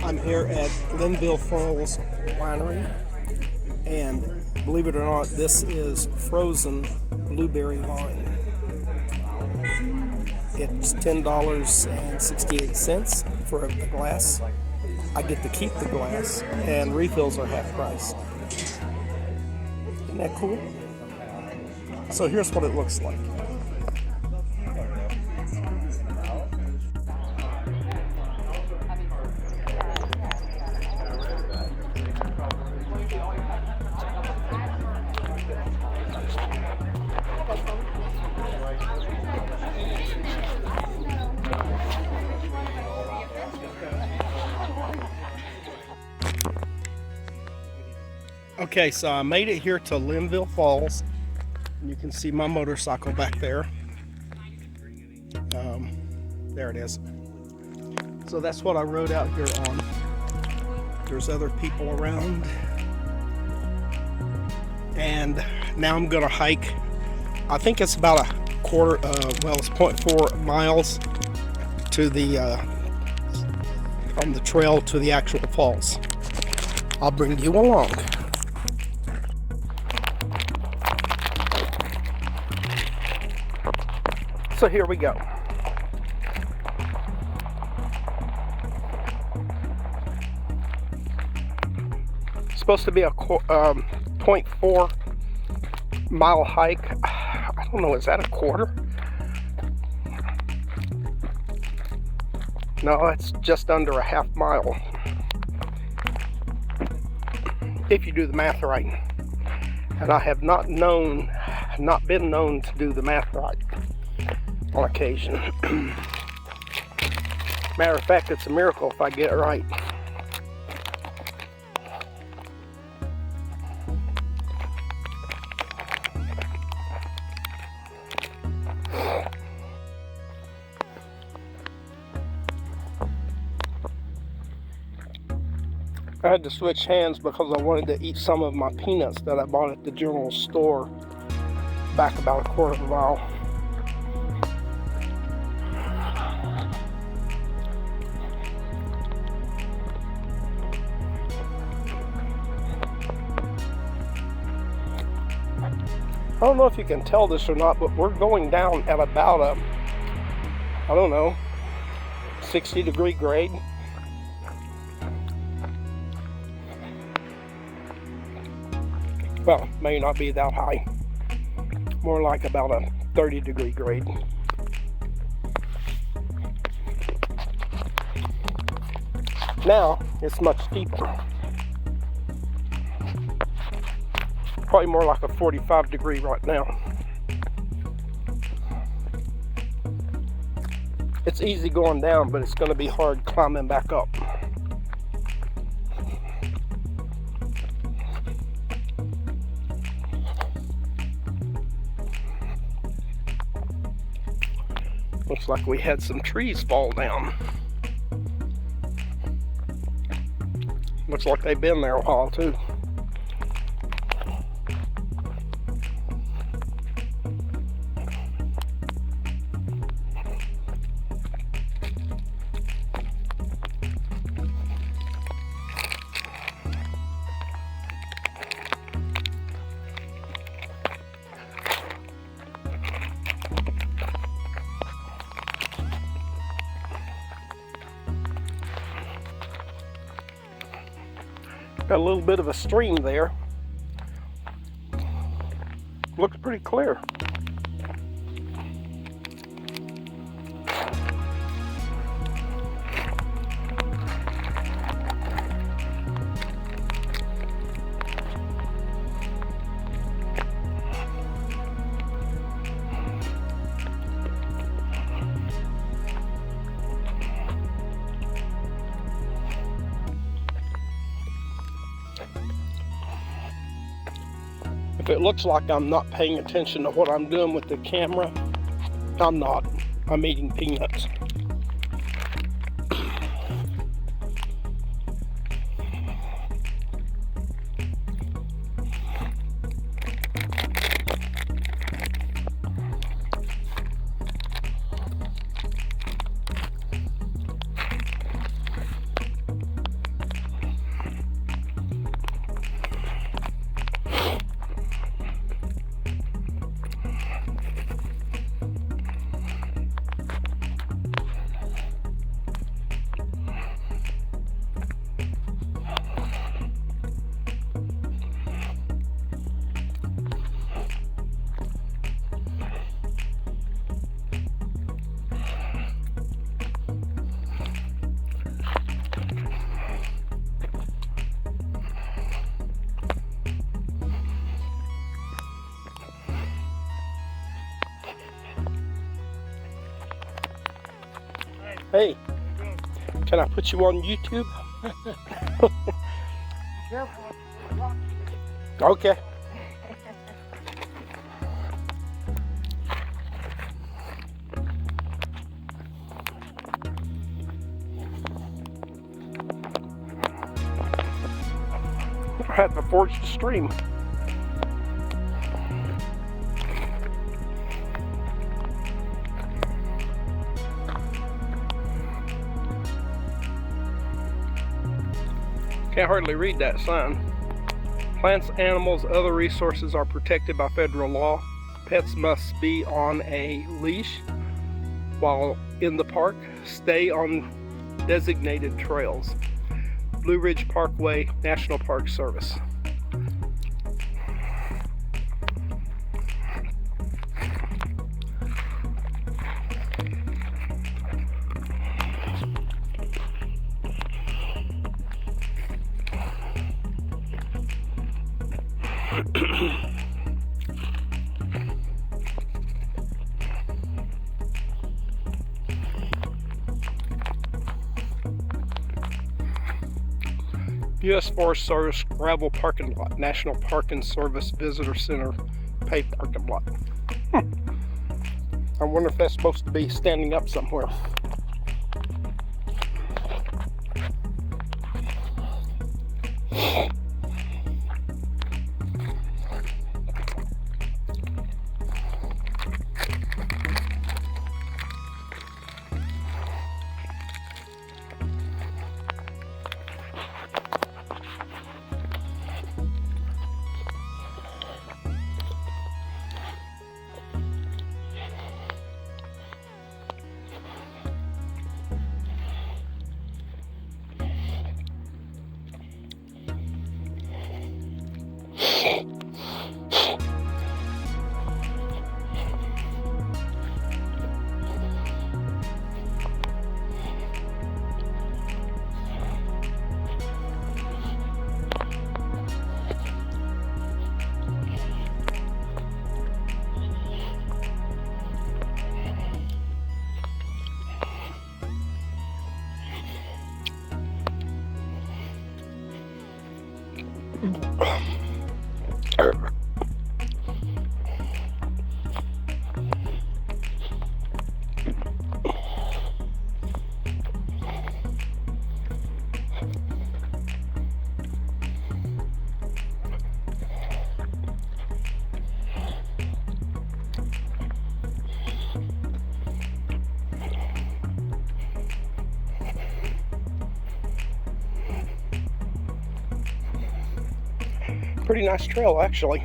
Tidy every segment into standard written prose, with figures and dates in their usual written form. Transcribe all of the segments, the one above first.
I'm here at Linville Falls Winery, and believe it or not, this is frozen blueberry wine. It's $10.68 for a glass. I get to keep the glass, and refills are half price. Isn't that cool? So here's what it looks like. Okay, so I made it here to Linville Falls. You can see my motorcycle back there. There it is. So that's what I rode out here on. There's other people around. And now I'm gonna hike. I think it's about a quarter, it's 0.4 miles to the, on the trail to the actual falls. I'll bring you along. So here we go. It's supposed to be a 0.4 mile hike. I don't know, is that a quarter? No, it's just under a half mile. If you do the math right. And I have not been known to do the math right on occasion. Matter of fact, it's a miracle if I get it right. I had to switch hands because I wanted to eat some of my peanuts that I bought at the general store back about a quarter of a mile. I don't know if you can tell this or not, but we're going down at about a, I don't know, 60-degree grade. Well, may not be that high. More like about a 30-degree grade. Now, it's much steeper. Probably more like a 45-degree right now. It's easy going down, but it's going to be hard climbing back up. Looks like we had some trees fall down. Looks like they've been there a while too. Got a little bit of a stream there. Looks pretty clear. If it looks like I'm not paying attention to what I'm doing with the camera, I'm not. I'm eating peanuts. Hey, can I put you on YouTube? Okay. I had to forge the stream. Can't hardly read that sign. Plants, animals, other resources are protected by federal law. Pets must be on a leash while in the park. Stay on designated trails. Blue Ridge Parkway National Park Service. U.S. Forest Service gravel parking lot, National Park and Service Visitor Center paved parking lot. I wonder if that's supposed to be standing up somewhere. Pretty nice trail, actually.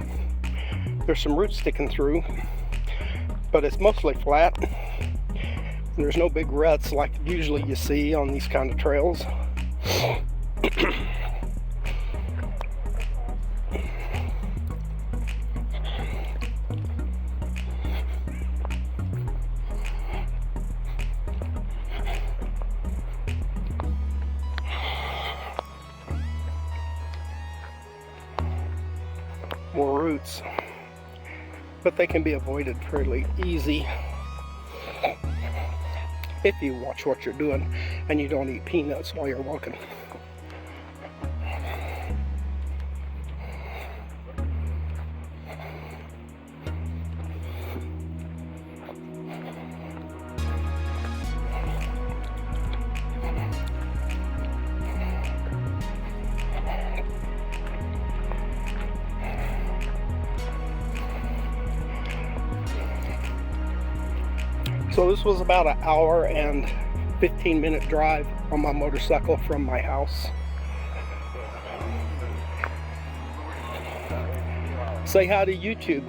There's some roots sticking through, but it's mostly flat. There's no big ruts like usually you see on these kind of trails. More roots, but they can be avoided fairly easy if you watch what you're doing and you don't eat peanuts while you're walking. So this was about an hour and 15-minute drive on my motorcycle from my house. Say hi to YouTube.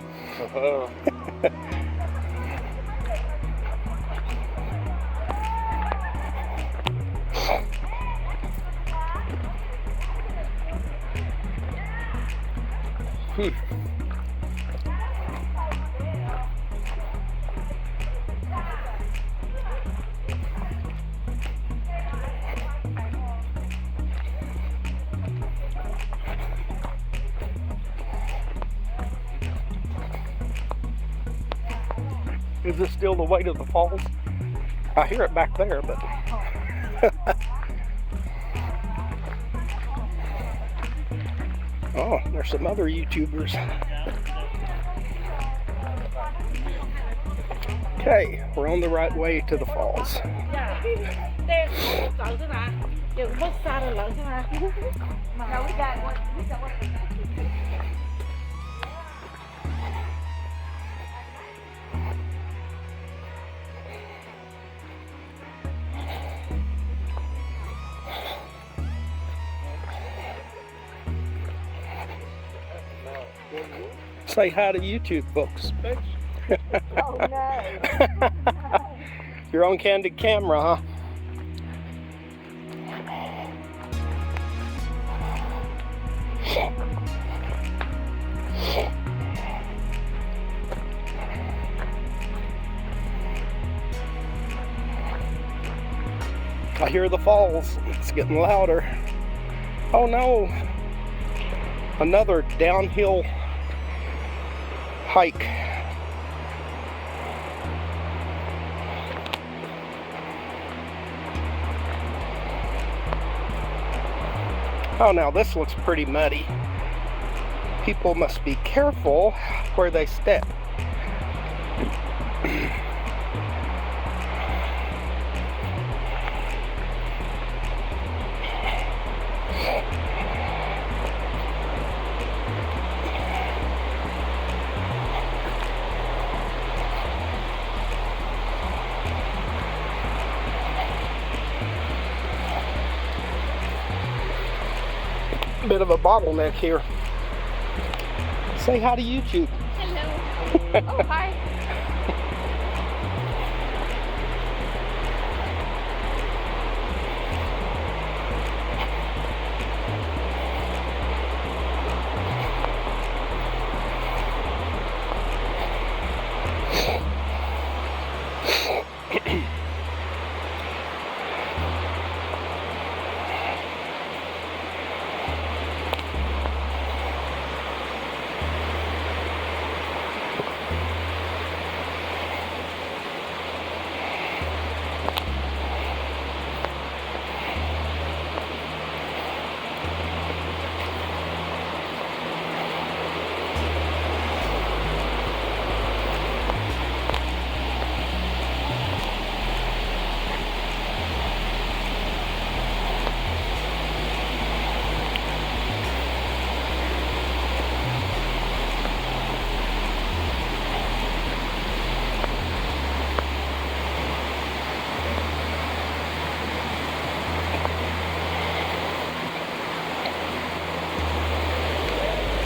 Is this still the way to the falls? I hear it back there, but oh, there's some other YouTubers. Okay, we're on the right way to the falls. Say hi to YouTube folks. Oh no. You're on candid camera, huh? I hear the falls. It's getting louder. Oh no. Another downhill hike. Oh, now this looks pretty muddy. People must be careful where they step. Bit of a bottleneck here. Say hi to YouTube. Hello. Oh, hi.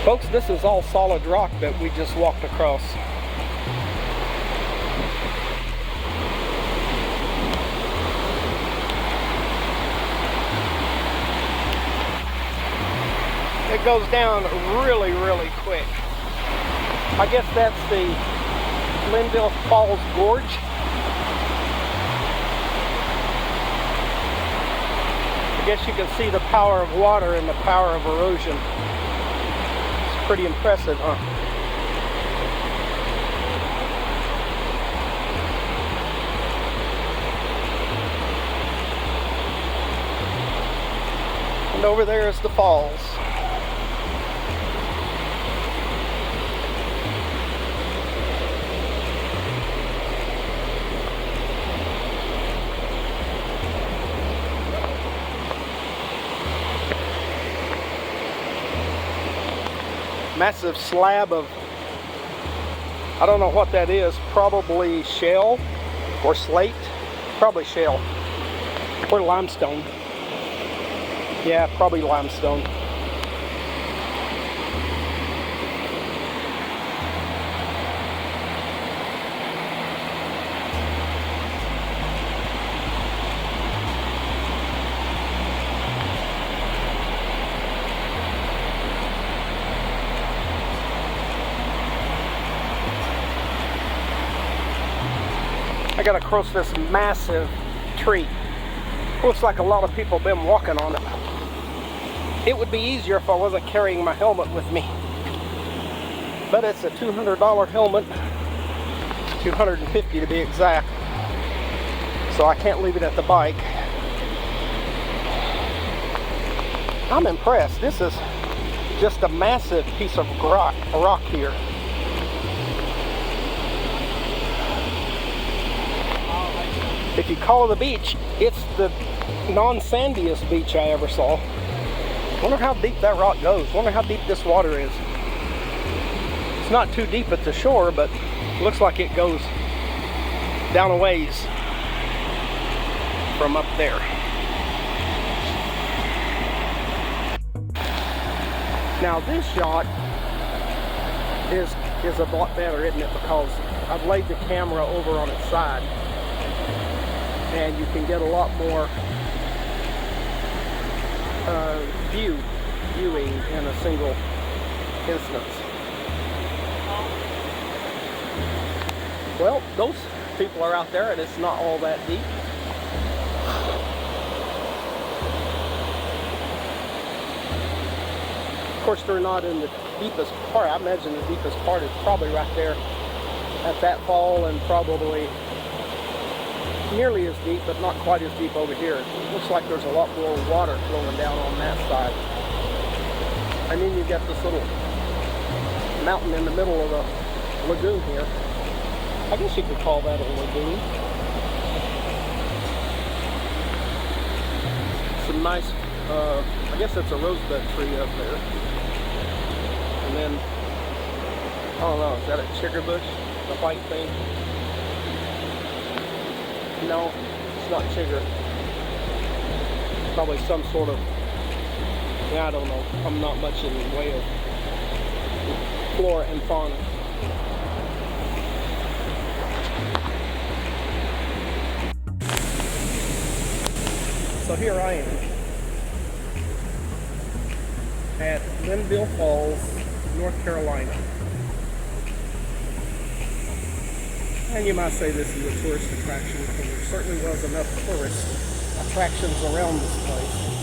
Folks, this is all solid rock that we just walked across. It goes down really, really quick. I guess that's the Linville Falls Gorge. I guess you can see the power of water and the power of erosion. Pretty impressive, huh? And over there is the falls. Massive slab of, I don't know what that is, probably shell or slate, probably shell or limestone. Yeah, probably limestone. I got across this massive tree. Looks like a lot of people have been walking on it. It would be easier if I wasn't carrying my helmet with me. But it's a $200 helmet, $250 to be exact. so I can't leave it at the bike. I'm impressed. This is just a massive piece of rock here. If you call the beach, it's the non-sandiest beach I ever saw. Wonder how deep that rock goes. Wonder how deep this water is. It's not too deep at the shore, but it looks like it goes down a ways from up there. Now this shot is a lot better, isn't it? Because I've laid the camera over on its side, and you can get a lot more viewing in a single instance. Well, those people are out there, and it's not all that deep. Of course, they're not in the deepest part. I imagine the deepest part is probably right there at that fall, and probably nearly as deep, but not quite as deep over here. It looks like there's a lot more water flowing down on that side. And then you get this little mountain in the middle of the lagoon here. I guess you could call that a lagoon. Some nice, I guess that's a rosebud tree up there. And then, I don't know, is that a chigger bush? The white thing? No, it's not chigger. Probably some sort of, I don't know. I'm not much in the way of flora and fauna. So here I am at Linville Falls, North Carolina. And you might say this is a tourist attraction, and there certainly was enough tourist attractions around this place.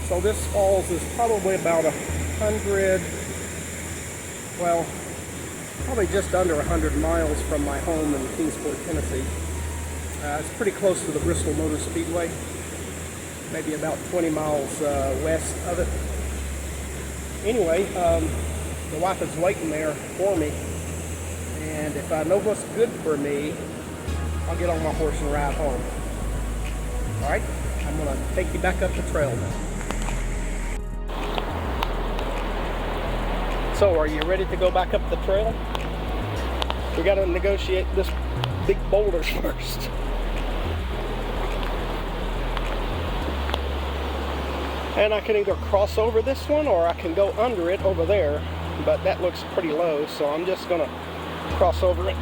So this falls is probably about 100, well, probably just under 100 miles from my home in Kingsport, Tennessee. It's pretty close to the Bristol Motor Speedway, maybe about 20 miles west of it. Anyway, the wife is waiting there for me, and if I know what's good for me, I'll get on my horse and ride home. All right, I'm gonna take you back up the trail now. So, are you ready to go back up the trail? We got to negotiate this big boulder first. And I can either cross over this one or I can go under it over there, but that looks pretty low, so I'm just going to cross over it.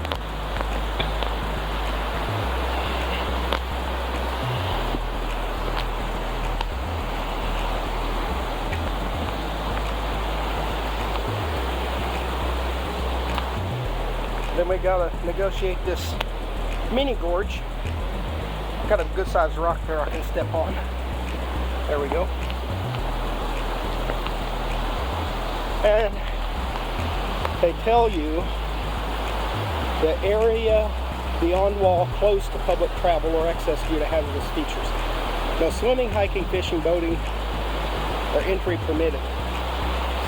Then we gotta negotiate this mini gorge. Got a good sized rock there I can step on. There we go. And they tell you the area beyond wall closed to public travel or access due to hazardous features. No swimming, hiking, fishing, boating, or entry permitted.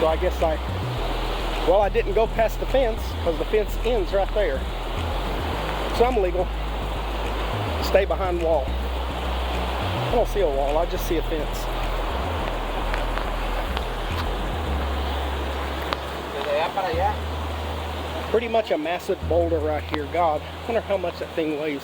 So I guess I didn't go past the fence because the fence ends right there. So I'm legal. Stay behind wall. I don't see a wall, I just see a fence. Pretty much a massive boulder right here. God, I wonder how much that thing weighs.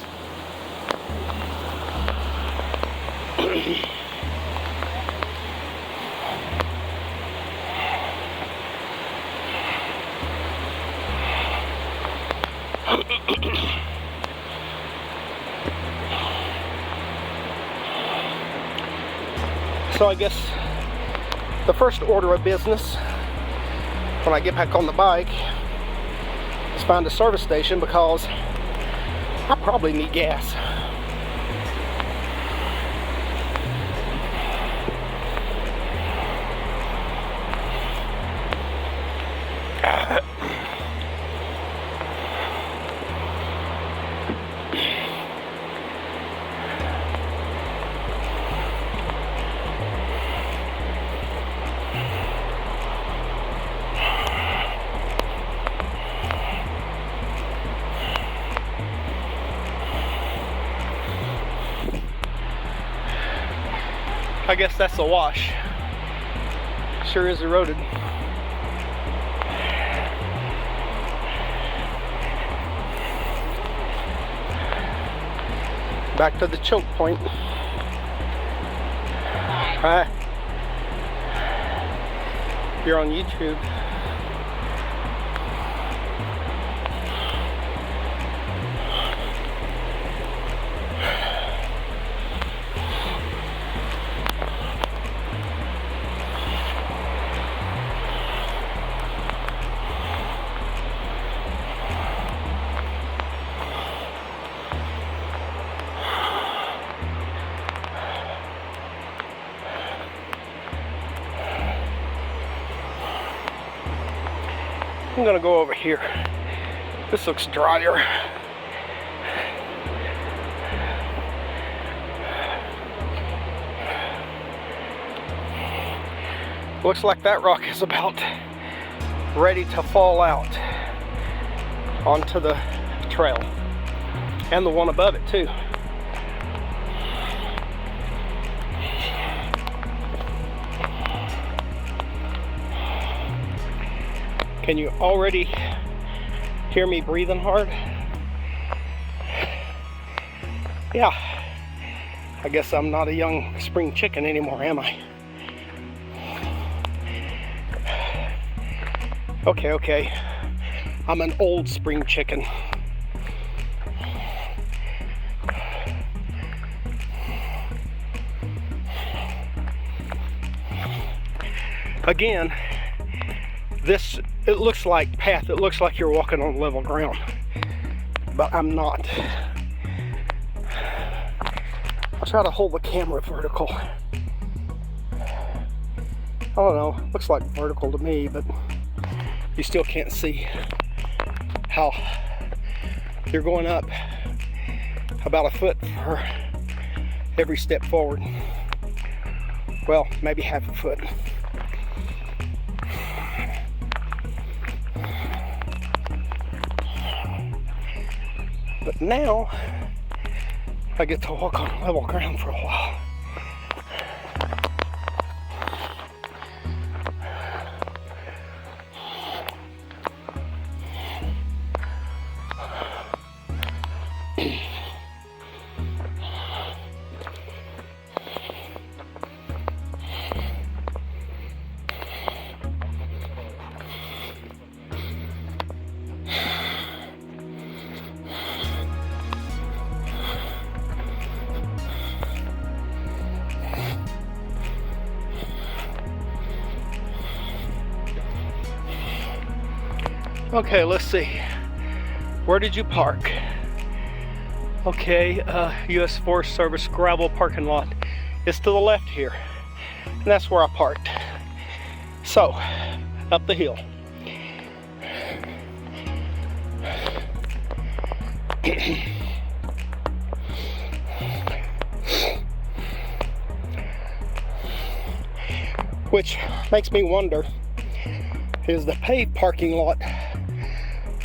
So I guess The first order of business when I get back on the bike is find a service station because I probably need gas. I guess that's a wash. Sure is eroded. Back to the choke point. Hi. You're on YouTube. I'm gonna go over here. This looks drier. Looks like that rock is about ready to fall out onto the trail. And the one above it too. Can you already hear me breathing hard? Yeah, I guess I'm not a young spring chicken anymore, am I? Okay, I'm an old spring chicken. Again, it looks like path, it looks like you're walking on level ground, but I'm not. I'll try to hold the camera vertical. I don't know, looks like vertical to me, but you still can't see how you're going up about a foot for every step forward. Well, maybe half a foot. But now, I get to walk on level ground for a while. Okay, let's see. Where did you park? Okay, U.S. Forest Service gravel parking lot. It's to the left here. And that's where I parked. So, up the hill. Which makes me wonder, is the paved parking lot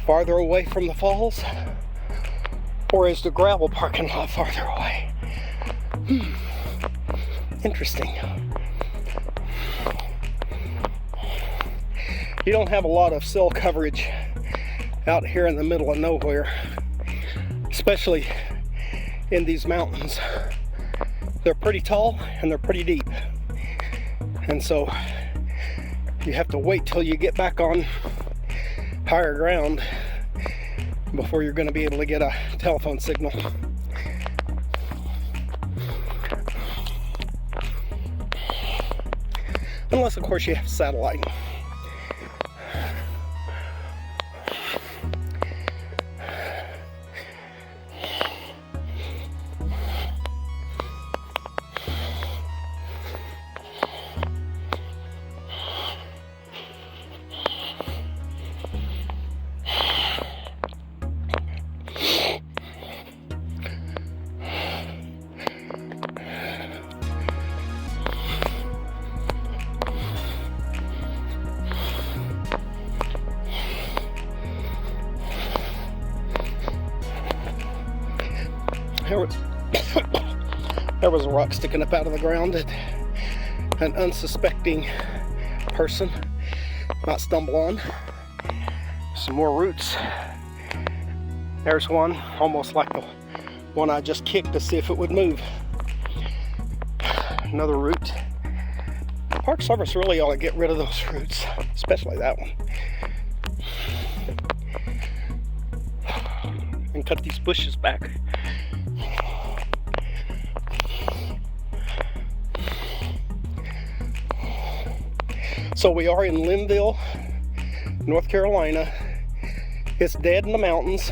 farther away from the falls, or is the gravel parking lot farther away? Interesting. You don't have a lot of cell coverage out here in the middle of nowhere, especially in these mountains. They're pretty tall and they're pretty deep, and so you have to wait till you get back on higher ground before you're going to be able to get a telephone signal. Unless, of course, you have satellite. There was a rock sticking up out of the ground that an unsuspecting person might stumble on. Some more roots. There's one, almost like the one I just kicked to see if it would move. Another root. Park Service really ought to get rid of those roots, especially that one. And cut these bushes back. So we are in Linville, North Carolina. It's dead in the mountains.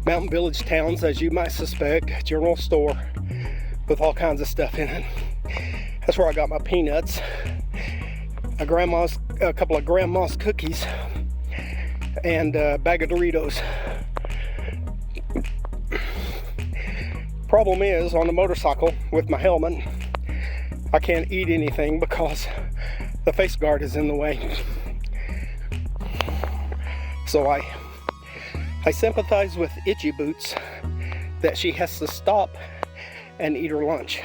Mountain village towns, as you might suspect. General store with all kinds of stuff in it. That's where I got my peanuts. A couple of grandma's cookies, and a bag of Doritos. Problem is, on the motorcycle with my helmet, I can't eat anything because the face guard is in the way. So I sympathize with Itchy Boots that she has to stop and eat her lunch.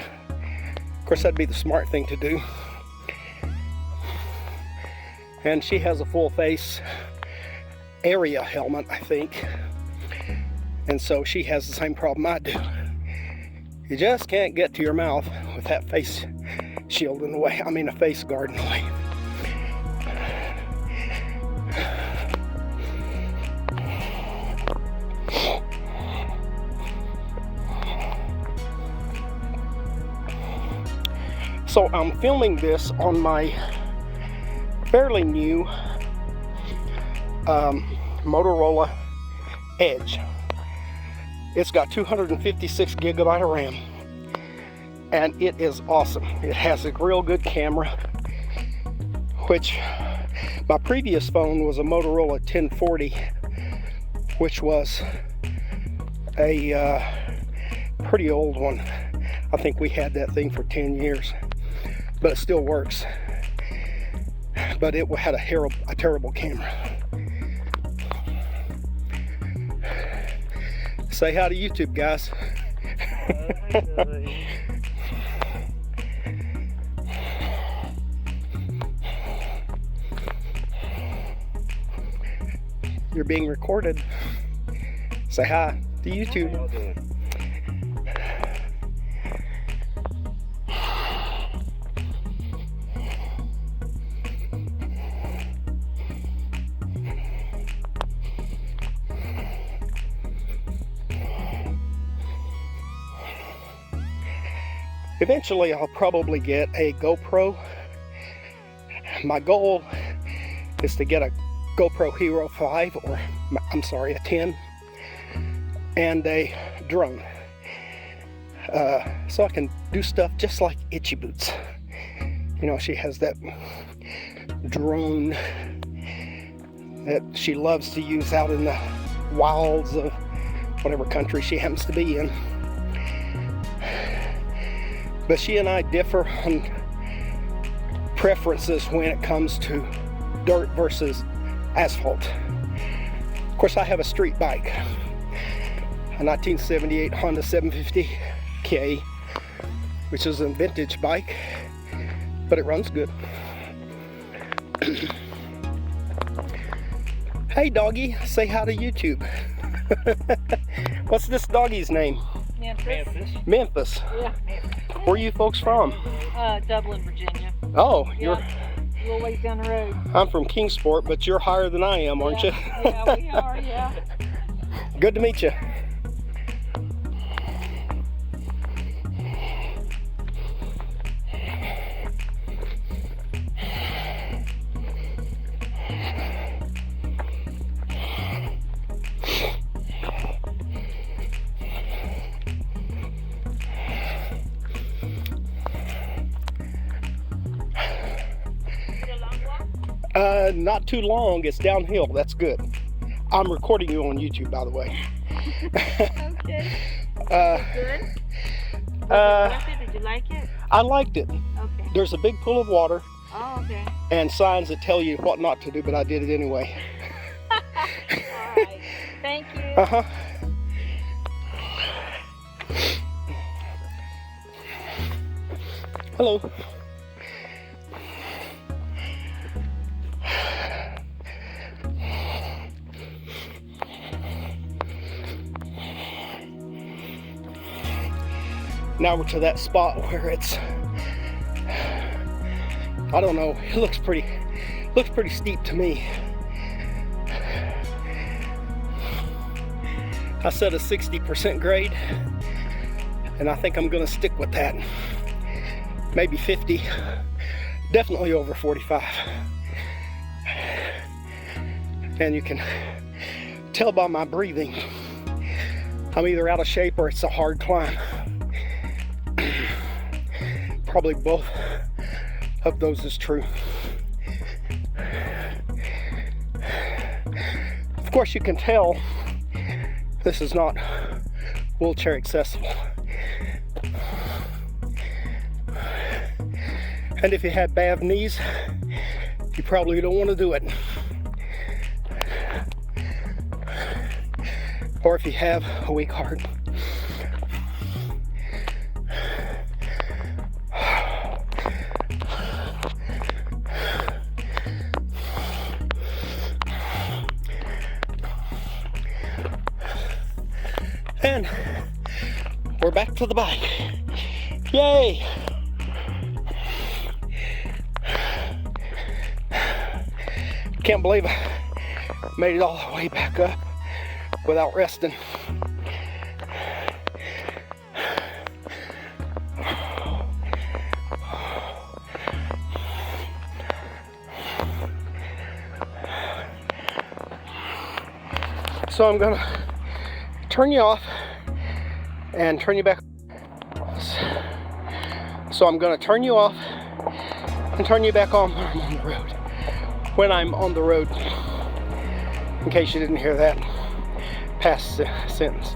Of course, that'd be the smart thing to do. And she has a full face area helmet, I think. And so she has the same problem I do. You just can't get to your mouth with that face shield in the way. I mean, a face guard in the way. So I'm filming this on my fairly new Motorola Edge. It's got 256 gigabyte of RAM, and it is awesome. It has a real good camera, which my previous phone was a Motorola 1040, which was a pretty old one. I think we had that thing for 10 years, but it still works. But it had a terrible camera. Say hi to YouTube, guys. You're being recorded. Say hi to YouTube. Eventually, I'll probably get a GoPro. My goal is to get a GoPro Hero 5, or I'm sorry, a 10, and a drone. So I can do stuff just like Itchy Boots. You know, she has that drone that she loves to use out in the wilds of whatever country she happens to be in. But she and I differ on preferences when it comes to dirt versus asphalt. Of course, I have a street bike, a 1978 Honda 750K, which is a vintage bike, but it runs good. Hey doggy, say hi to YouTube. What's this doggy's name? Memphis. Memphis. Yeah. Where are you folks from? Dublin, Virginia. Oh, you're... A little ways down the road. I'm from Kingsport, but you're higher than I am, aren't you? Yeah, we are, yeah. Good to meet you. Not too long. It's downhill. That's good. I'm recording you on YouTube, by the way. Okay. Good? Was it worth it? Did you like it? I liked it. Okay. There's a big pool of water Oh, okay. and signs that tell you what not to do, but I did it anyway. All right. Thank you. Uh-huh. Hello. Now we're to that spot where it's, I don't know, it looks pretty steep to me. I set a 60% grade, and I think I'm gonna stick with that. Maybe 50, definitely over 45. And you can tell by my breathing, I'm either out of shape or it's a hard climb. Probably both of those is true. Of course, you can tell this is not wheelchair accessible. And if you have bad knees, you probably don't want to do it. Or if you have a weak heart. And we're back to the bike. Yay! Can't believe I made it all the way back up without resting. So I'm gonna turn you off and turn you back. So I'm gonna turn you off and turn you back on when I'm on the road. In case you didn't hear that past sentence.